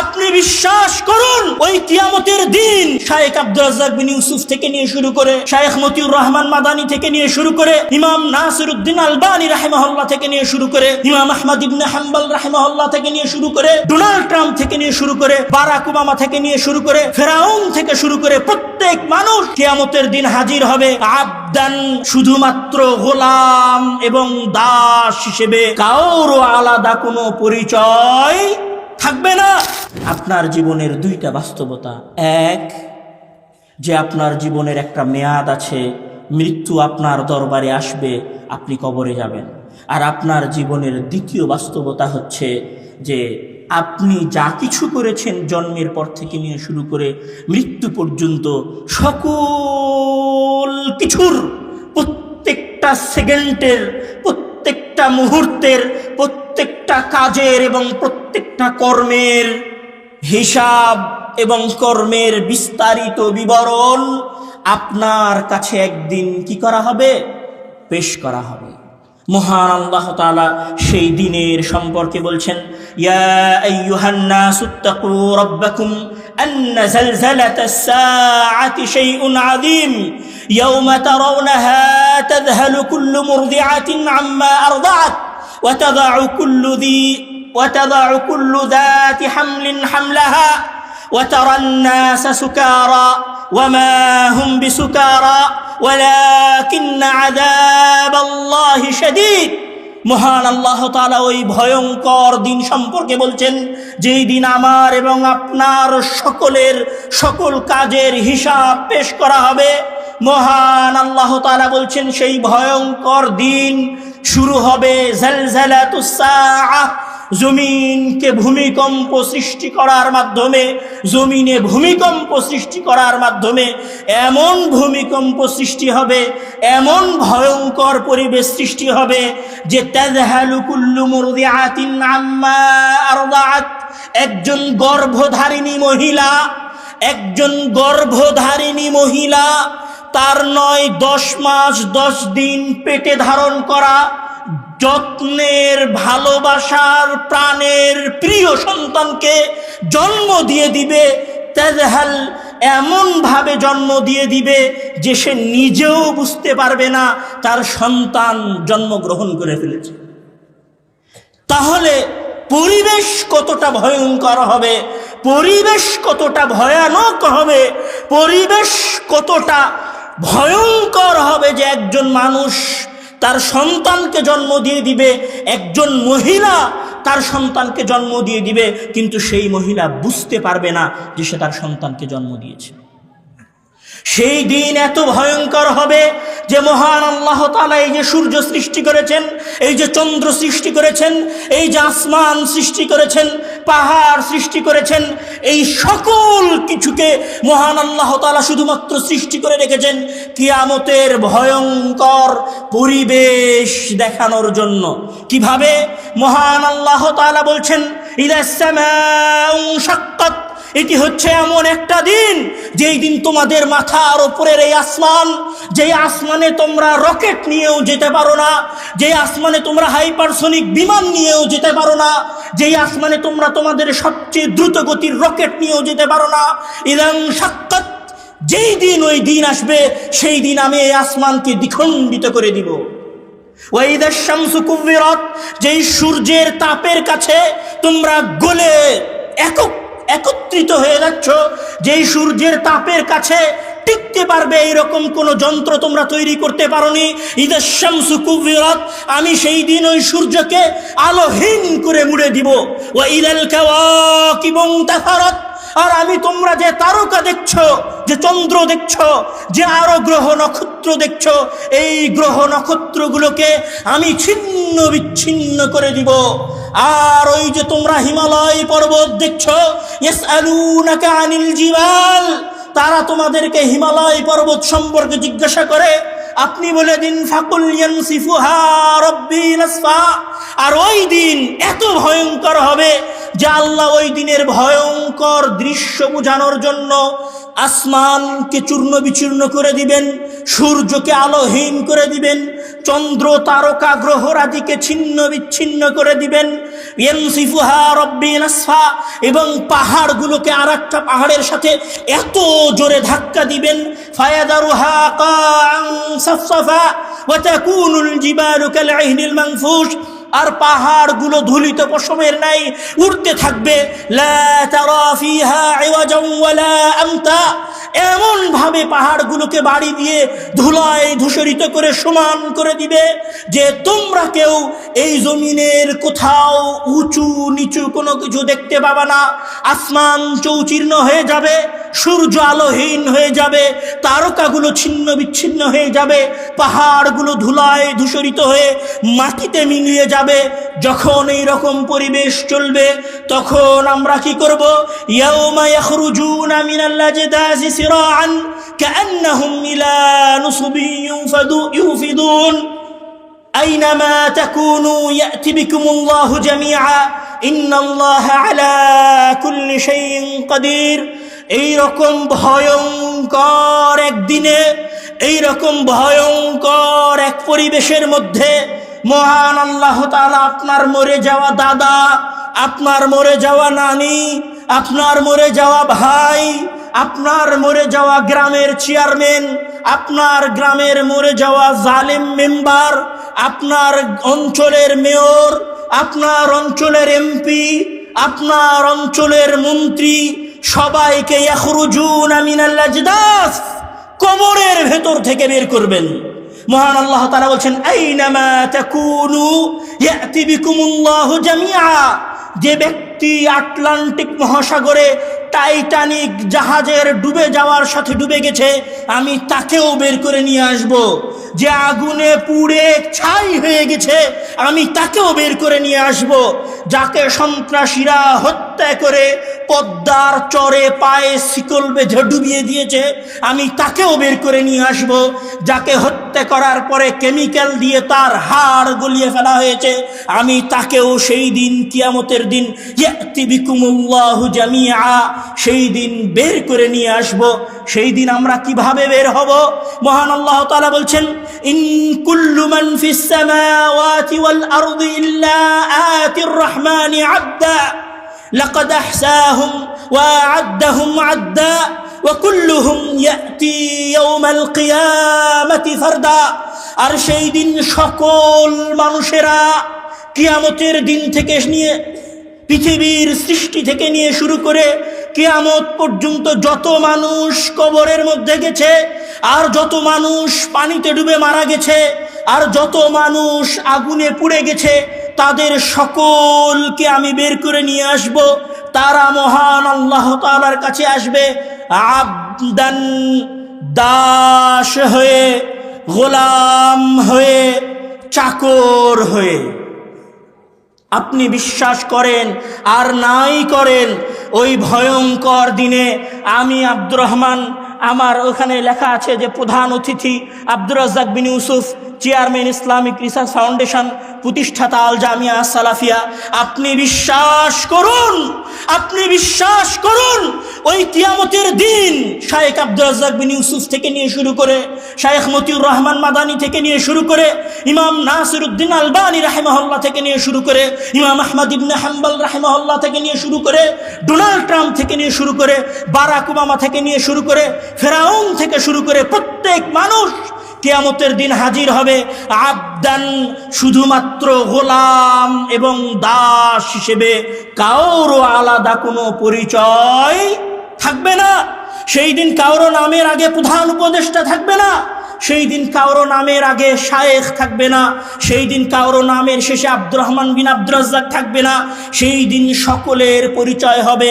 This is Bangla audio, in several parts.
আপনি বিশ্বাস করুন ওই কিয়ামতের দিন শাইখ আব্দুর রাজ্জাক বিন ইউসুফ থেকে নিয়ে শুরু করে শাইখ মতিউর রহমান মাদানী থেকে নিয়ে শুরু করে ইমাম নাসিরউদ্দিন আলবানী রাহিমাহুল্লাহ থেকে নিয়ে শুরু করে ইমাম আহমদ ইবনে হাম্বল রাহিমাহুল্লাহ থেকে নিয়ে শুরু করে ডোনাল্ড ট্রাম্প থেকে নিয়ে শুরু করে বারাক ওবামা থেকে নিয়ে শুরু করে ফেরাউন থেকে শুরু করে প্রত্যেক মানুষ কিয়ামতের দিন হাজির হবে আবদান, শুধুমাত্র গোলাম এবং দাস হিসেবে, কারো আলাদা কোনো পরিচয় থাকবে না। আপনার জীবনের দুইটা বাস্তবতা, এক যে আপনার জীবনের একটা মেয়াদ আছে, মৃত্যু আপনার দরবারে আসবে, আপনি কবরে যাবেন। আর আপনার জীবনের দ্বিতীয় বাস্তবতা হচ্ছে যে আপনি যা কিছু করেছেন জন্মের পর থেকে নিয়ে শুরু করে মৃত্যু পর্যন্ত সকল কিছুর, প্রত্যেকটা সেকেন্ডের, প্রত্যেকটা মুহূর্তের, প্রত্যেকটা কাজের এবং প্রত্যেকটা কর্মের হিসাব এবং কর্মের বিস্তারিত বিবরণ আপনার কাছে একদিন কি করা হবে? পেশ করা হবে। মহান আল্লাহ তাআলা সেই দিনের সম্পর্কে বলছেন, ইয়া আইয়ুহান নাসুত্তাকু রাব্বাকুম আন্না যালযালাতাস সাআতি শাইউন আযীম ইয়াওমা তারাওনাহা তাযহালু কুল্লু মুরদিআতিন আম্মা আরদাআত ওয়া তাদাউ কুল্লু যাতি হামলিন হামলাহা ওয়া তারান নাসা সুকারা ওয়া মা হুম বিসুকারা ওয়ালাকিন্না আযাবাল্লাহি শাদীদ। মহান আল্লাহ তাআলা ওই ভয়ঙ্কর দিন সম্পর্কে বলছেন, যেই দিন আমার এবং আপনার সকলের সকল কাজের হিসাব পেশ করা হবে। মহান আল্লাহ তাআলা বলছেন সেই ভয়ঙ্কর দিন শুরু হবে জালজালাতুস সাআহ, জমিনকে ভূমিকম্প সৃষ্টি করার মাধ্যমে, জমিনে ভূমিকম্প সৃষ্টি করার মাধ্যমে এমন ভূমিকম্প সৃষ্টি হবে, এমন ভয়ঙ্কর পরিবেশ সৃষ্টি হবে যে তাযহালু কুল্লু মুরদিআতিন আম্মা আরদাআত, একজন গর্ভধারিণী মহিলা তার 9-10 মাস 10 দিন পেটে ধারণ করা যত্নের, ভালোবাসার, প্রাণের প্রিয় সন্তানকে জন্ম দিয়ে দিবে। তাজহাল, এমন ভাবে জন্ম দিয়ে দিবে যে সে নিজেও বুঝতে পারবে না তার সন্তান জন্মগ্রহণ করে ফেলেছে। তাহলে পরিবেশ কতটা ভয়ঙ্কর হবে, পরিবেশ কতটা ভয়ানক হবে, পরিবেশ কতটা ভয়ঙ্কর হবে যে একজন মানুষ তার সন্তানকে জন্ম দিয়ে দিবে, একজন মহিলা তার সন্তানকে জন্ম দিয়ে দিবে, কিন্তু সেই মহিলা বুঝতে পারবে না যে সে তার সন্তানকে জন্ম দিয়েছে। সেই দিন এত ভয়ঙ্কর হবে যে মহান আল্লাহ তাআলা এই যে সূর্য সৃষ্টি করেছেন, এই যে চন্দ্র সৃষ্টি করেছেন, এই যে আসমান সৃষ্টি করেছেন, পাহাড় সৃষ্টি করেছেন, এই সকল কিছুকে মহান আল্লাহ তাআলা শুধুমাত্র সৃষ্টি করে রেখেছেন কিয়ামতের ভয়ঙ্কর পরিবেশ দেখানোর জন্য। কিভাবে? মহান আল্লাহ তাআলা বলছেন, ইদাস সামাউ শাক্কাত, এটি হচ্ছে এমন একটা দিন যেই দিন তোমাদের মাথার উপরের এই আসমান, যেই আসমানে তোমরা রকেট নিয়েও যেতে পারো না, যেই আসমানে তোমরা হাইপারসোনিক বিমান নিয়েও যেতে পারো না, যেই আসমানে তোমরা তোমাদের সবচেয়ে দ্রুত গতির রকেট নিয়েও যেতে পারো না, ইদান শাক্কাত, যেই দিন ওই দিন আসবে সেই দিন আমি এই আসমানকে দ্বিখণ্ডিত করে দিব। ওয়া ইদাশ শামসু কুবিরাত, যেই সূর্যের তাপের কাছে তোমরা গলে একত্রিত হয়ে যাচ্ছ, যেই সূর্যের তাপের কাছে টিকতে পারবে এইরকম কোন যন্ত্র তোমরা তৈরি করতে পারোনি। ইদাশ শামসু কুবিরাত, আমি সেই দিন ওই সূর্যকে আলোহীন করে মুড়ে দিব। ওয়া ইদাল কাওয়াকিবু ইনতাসারাত, আর আমি তোমরা যে তারকা দেখছো, যে চন্দ্র দেখছো, যে আরো গ্রহ নক্ষত্র দেখছো, এই গ্রহ নক্ষত্রগুলোকে আমি ছিন্ন বিচ্ছিন্ন করে দিব। আর ওই যে তোমরা হিমালয় পর্বত দেখছো, ইয়াসআলুনাকা আনিল জিবাল, তারা তোমাদেরকে হিমালয় পর্বত সম্পর্কে জিজ্ঞাসা করে, আপনি বলে দিন ফাকুল ইয়ানসিফুহা রাব্বি নাসফা। আর ওই দিন এত ভয়ঙ্কর হবে যে আল্লাহ ওই দিনের ভয়ঙ্কর ভয়ঙ্কর দৃশ্য বোঝানোর জন্য আসমানকে চূর্ণ বিচূর্ণ করে দিবেন, সূর্যকে আলোহীন করে দিবেন, চন্দ্র তারকা গ্রহরাজিকে ছিন্ন বিচ্ছিন্ন করে দিবেন। ইয়ানসিফুহা রাব্বি নাসফা, এবং পাহাড়গুলোকে আরেকটা পাহাড়ের সাথে এত জোরে ধাক্কা দিবেন, ফায়াদারুহা কাআন সাফসাফা ওয়া তাকুনুল জিবালু কালইহনিল মানফুশ, আর পাহাড়গুলো ধুলিত পশমের নাই উড়তে থাকবে। লা তারা ফিহা ইওয়াজান ওয়ালা আমতা, এমন ভাবে পাহাড়গুলোকে বাড়ি দিয়ে ধুলায় ধূসরিত করে সমান করে দিবে যে তোমরা কেউ এই জমিনের কোথাও উঁচু নিচু কোনো কিছু দেখতে পাবে না। আসমান চৌচির্ণ হয়ে যাবে, সূর্য আলোহীন হয়ে যাবে, তারকাগুলো ছিন্ন বিচ্ছিন্ন হয়ে যাবে, পাহাড়গুলো ধুলায় ধূসরিত হয়ে মাটিতে মিলিয়ে যাবে। যখন এই রকম পরিবেশ চলবে তখন আমরা কি করব? ইয়াউমা ইয়াখরুজুনা মিনাল আজদাসি সিরাআন কাআন্নাহুম ইলা নুসবিন ইউফিদুন আইনামা তাকুনু ইয়াতি বিকুমুল্লাহু জামিআ ইন্নাল্লাহা আলা কুল্লি শাইইন কাদির। এই রকম ভয়ঙ্কর একদিনে, এই রকম ভয়ঙ্কর এক পরিবেশের মধ্যে মহান আল্লাহ তাআলা আপনার মরে যাওয়া দাদা, আপনার মরে যাওয়া নানি, আপনার মরে যাওয়া ভাই, আপনার মরে যাওয়া গ্রামের চেয়ারম্যান, আপনার গ্রামের মরে যাওয়া জালেম মেম্বার, আপনার অঞ্চলের মেয়র, আপনার অঞ্চলের এমপি, আপনার অঞ্চলের মন্ত্রী, সবাইকে ইয়াখরুজুনা মিনাল আজদাস, কবরের ভেতর থেকে বের করবেন। মহান আল্লাহ তাআলা বলছেন আইনামা তাকুনু ইয়াতি বিকুমুল্লাহু জামিআ। যে ব্যক্তি আটলান্টিক মহাসাগরে টাইটানিক জাহাজের ডুবে যাওয়ার সাথে ডুবে গেছে, আমি তাকেও বের করে নিয়ে আসব। যে আগুনে পুড়ে ছাই হয়ে গেছে, আমি তাকেও বের করে নিয়ে আসব। যাকে সন্ত্রাসীরা হত্যা করে পদ্মার চরে পায়ে শিকল বেঁধে ডুবিয়ে দিয়েছে, আমি তাকেও বের করে নিয়ে আসব। যাকে হত্যা করার পরে কেমিক্যাল দিয়ে তার হাড় গলিয়ে ফেলা হয়েছে, আমি তাকেও সেই দিন কিয়ামতের দিন ইয়াতি বিকুমুল্লাহু জামিআ, সেই দিন বের করে নিয়ে আসব। সেই দিন আমরা কিভাবে বের হব? মহান আল্লাহ তাআলা বলছেন ইন কুল্লু মান ফিস সামাওয়াতি ওয়াল আরদি ইল্লা আতির রহমানি আবদা লাকাদ আহসাহুম ওয়া আ'আদ্দাহুম আ'দ্দা ওয়া কুল্লুহুম ইয়াতি ইয়াওমাল কিয়ামাতি ফারদা। আর সেই দিন সকল মানুষেরা কিয়ামতের দিন থেকে নিয়ে পৃথিবীর সৃষ্টি থেকে নিয়ে শুরু করে কিয়ামত পর্যন্ত যত মানুষ কবরের মধ্যে গেছে, আর যত মানুষ পানিতে ডুবে মারা গেছে, আর যত মানুষ আগুনে পুড়ে গেছে, তাদের সকলকে আমি বের করে নিয়ে আসব। তারা মহান আল্লাহ তাআলার কাছে আসবে আবদান, দাস হয়ে, গোলাম হয়ে, চাকর হয়ে। আপনি বিশ্বাস করেন আর নাই করেন, ওই ভয়ঙ্কর দিনে আমি আব্দুর রহমান, আমার ওখানে লেখা আছে যে প্রধান অতিথি Abdur Razzaq bin Yusuf, chairman Islamic research foundation, প্রতিষ্ঠাতা আল জামিয়া সালাফিয়া। আপনি বিশ্বাস করুন, আপনি বিশ্বাস করুন, ওই কিয়ামতের দিন শায়েখ আব্দুর রাজ্জাক বিন ইউসুফ থেকে নিয়ে শুরু করে, শায়েখ মতিউর রহমান মাদানী থেকে নিয়ে শুরু করে, ইমাম নাসিরউদ্দিন আলবানী রাহিমাহুল্লাহ থেকে নিয়ে শুরু করে, ইমাম আহমদ ইবনে হাম্বল রাহিমাহুল্লাহ থেকে নিয়ে শুরু করে, ডোনাল্ড ট্রাম্প থেকে নিয়ে শুরু করে, বারাক ওবামা থেকে নিয়ে শুরু করে, ফেরাউন থেকে শুরু করে প্রত্যেক মানুষ কিয়ামতের দিন হাজির হবে আবদান, শুধুমাত্র গোলাম এবং দাস হিসেবে। কারো আলাদা কোনো পরিচয় থাকবে না। সেই দিন কারো নামের আগে প্রধান উপদেষ্টা থাকবে না, সেই দিন কারো নামের আগে শায়েখ থাকবে না, সেই দিন কারো নামের শেষে আব্দুর রহমান বিন আব্দুর রাজ্জাক থাকবে না। সেই দিন সকলের পরিচয় হবে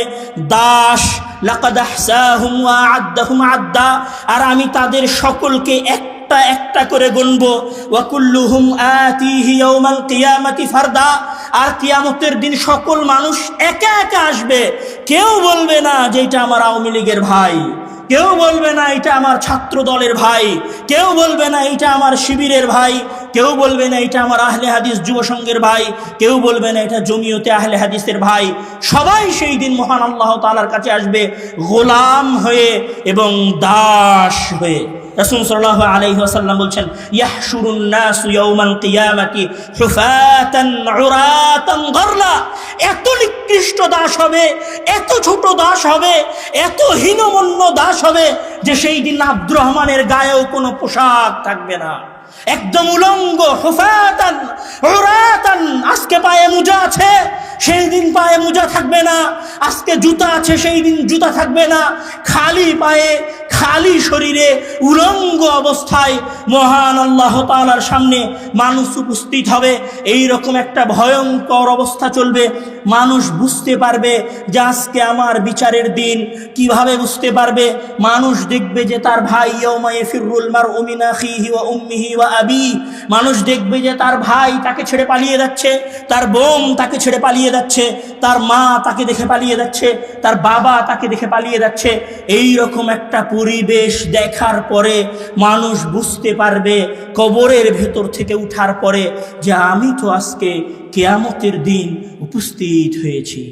দাস। লাকাদ আহসাহুম ওয়া আ'আদ্দাহুম আ'দ্দা, আর আমি তাদের সকলকে একটা একটা করে গুনবো। ওয়া কুল্লুহুম আতিহি ইয়াউমাল কিয়ামাতি ফারদা, আর কিয়ামতের দিন সকল মানুষ একা একা আসবে। কেউ বলবে না যে এটা আমার আওয়ামী লীগের ভাই, কেউ বলবে না এটা আমার ছাত্র দলের ভাই, কেউ বলবে না এটা আমার শিবিরের ভাই, কেউ বলবে না এটা আমার আহলে হাদিস যুব সংঘের ভাই, কেউ বলবে না এটা জমিয়তে আহলে হাদিসের ভাই। সবাই সেই দিন মহান আল্লাহ তাআলার কাছে আসবে গোলাম হয়ে এবং দাস হয়ে। রাসূল সাল্লাল্লাহু আলাইহি ওয়াসাল্লাম বলছেন, ইয়াহশুরুন নাসু ইয়াউমাল কিয়ামাতি হুফাতান উরাতান গরলা। এত নিকৃষ্ট দাস হবে, এত ছোট দাস হবে, এত হীনমন্য দাস হবে যে সেই দিন আব্দুর রহমানের গায়েও কোনো পোশাক থাকবে না, একদম উলঙ্গ। হুফাতান উরাতান, আজকে পায়ে মোজা আছে, সেই দিন পায়ে মোজা থাকবে না। আজকে জুতা আছে, সেই দিন জুতা থাকবে না। খালি পায়ে, খালি শরীরে, উলঙ্গ অবস্থায় মহান আল্লাহ তাআলার সামনে মানুষ উপস্থিত হবে। এই রকম একটা ভয়ঙ্কর অবস্থা চলবে। মানুষ বুঝতে পারবে যে আজকে আমার বিচারের দিন। কিভাবে বুঝতে পারবে? মানুষ দেখবে যে তার ভাই, ইয়াউমা ইয়াফিরুল মারউ মিন আখিহি ওয়া উম্মিহি ওয়া আবি, মানুষ দেখবে যে তার ভাই তাকে ছেড়ে পালিয়ে যাচ্ছে, তার বোন তাকে ছেড়ে পালিয়ে যাচ্ছে, তার মা তাকে দেখে পালিয়ে যাচ্ছে, তার বাবা তাকে দেখে পালিয়ে যাচ্ছে। এই রকম একটা পরিবেশ দেখার পরে মানুষ বুঝতে পারবে কবরের ভেতর থেকে উঠার পরে যে আমি তো আজকে কিয়ামতের দিন উপস্থিত হয়েছি।